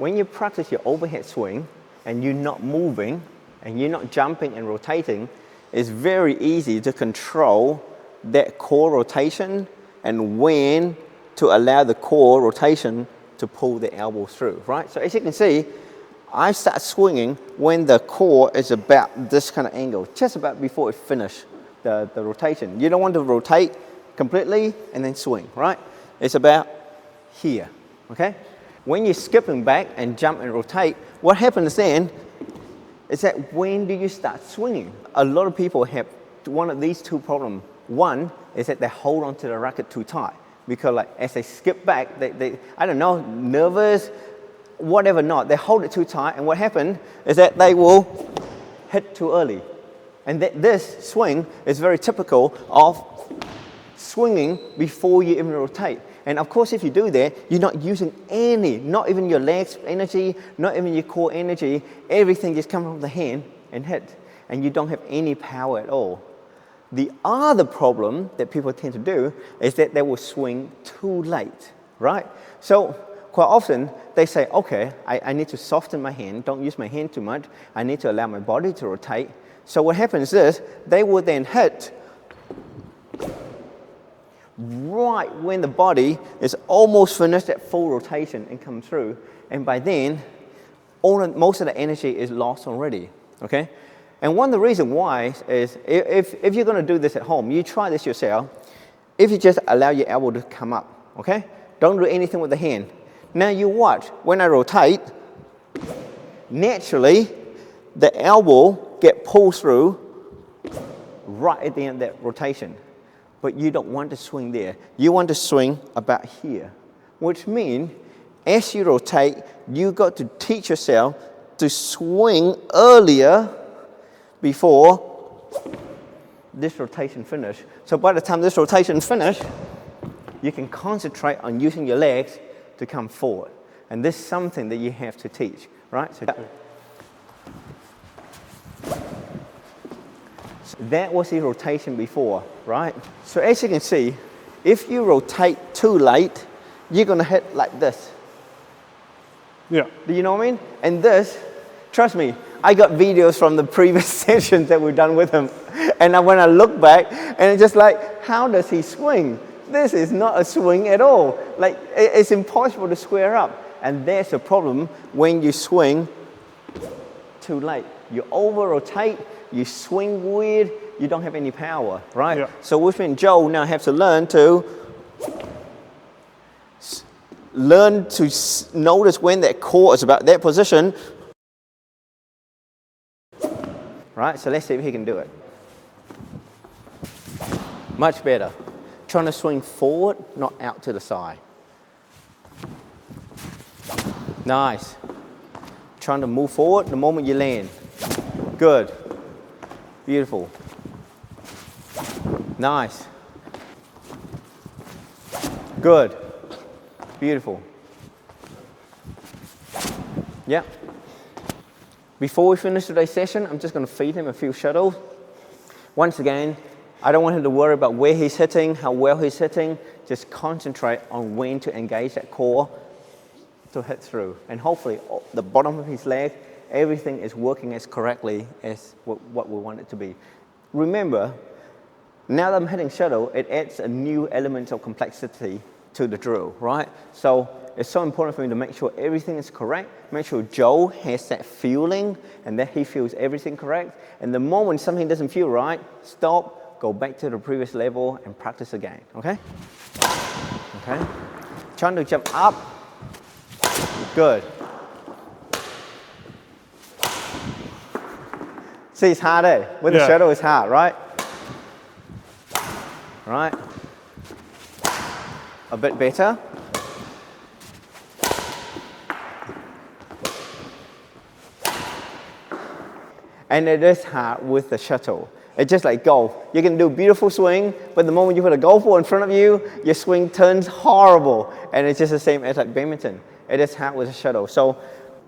When you practice your overhead swing and you're not moving and you're not jumping and rotating, it's very easy to control that core rotation and when to allow the core rotation to pull the elbow through, right? So as you can see, I start swinging when the core is about this kind of angle, just about before it finishes the rotation. You don't want to rotate completely and then swing, right? It's about here, okay? When you're skipping back and jump and rotate, what happens then is that when do you start swinging? A lot of people have one of these two problems. One is that they hold on to the racket too tight because like as they skip back, they I don't know, nervous, whatever not, they hold it too tight and what happens is that they will hit too early. And this swing is very typical of swinging before you even rotate. And of course, if you do that, you're not using any, not even your legs energy, not even your core energy, everything just comes from the hand and hit. And you don't have any power at all. The other problem that people tend to do is that they will swing too late, right? So quite often, they say, okay, I need to soften my hand, don't use my hand too much, I need to allow my body to rotate. So what happens is, they will then hit right when the body is almost finished at full rotation and come through, and by then, most of the energy is lost already, okay? And one of the reasons why is, if you're gonna do this at home, you try this yourself, if you just allow your elbow to come up, okay? Don't do anything with the hand. Now you watch, when I rotate, naturally, the elbow get pulled through right at the end of that rotation. But you don't want to swing there. You want to swing about here, which means as you rotate, you got to teach yourself to swing earlier before this rotation finish. So by the time this rotation finish, you can concentrate on using your legs to come forward. And this is something that you have to teach, right? So that was the rotation before, right? So as you can see, if you rotate too late, you're gonna hit like this. Yeah. Do you know what I mean? And this, trust me, I got videos from the previous sessions that we've done with him. And when I look back, and it's just like, how does he swing? This is not a swing at all. Like, it's impossible to square up. And that's the problem when you swing too late. You over-rotate, you swing weird, you don't have any power, right? Yeah. So which means Joe now has to learn to notice when that core is about that position. Right, so let's see if he can do it. Much better. Trying to swing forward, not out to the side. Nice. Trying to move forward the moment you land. Good. Beautiful. Nice. Good. Beautiful. Yeah. Before we finish today's session, I'm just going to feed him a few shuttles. Once again, I don't want him to worry about where he's hitting, how well he's hitting. Just concentrate on when to engage that core to hit through. And hopefully, the bottom of his leg, everything is working as correctly as what we want it to be. Remember, now that I'm hitting shuttle, it adds a new element of complexity to the drill, right? So it's so important for me to make sure everything is correct, make sure Joe has that feeling and that he feels everything correct. And the moment something doesn't feel right, stop, go back to the previous level and practice again, okay? Okay. Trying to jump up. Good. See, it's hard, eh? With the shuttle, it's hard, right? Right. A bit better. And it is hard with the shuttle. It's just like golf. You can do a beautiful swing, but the moment you put a golf ball in front of you, your swing turns horrible. And it's just the same as like badminton. It is hard with the shuttle.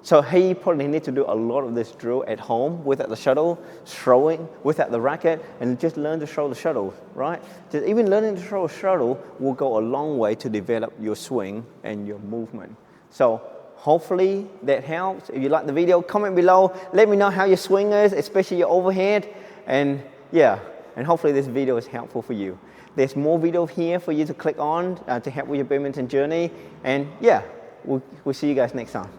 So he probably needs to do a lot of this drill at home without the shuttle, throwing without the racket, and just learn to throw the shuttle, right? Just even learning to throw a shuttle will go a long way to develop your swing and your movement. So hopefully that helps. If you like the video, comment below. Let me know how your swing is, especially your overhead. And yeah, and hopefully this video is helpful for you. There's more videos here for you to click on to help with your badminton journey. And yeah, we'll see you guys next time.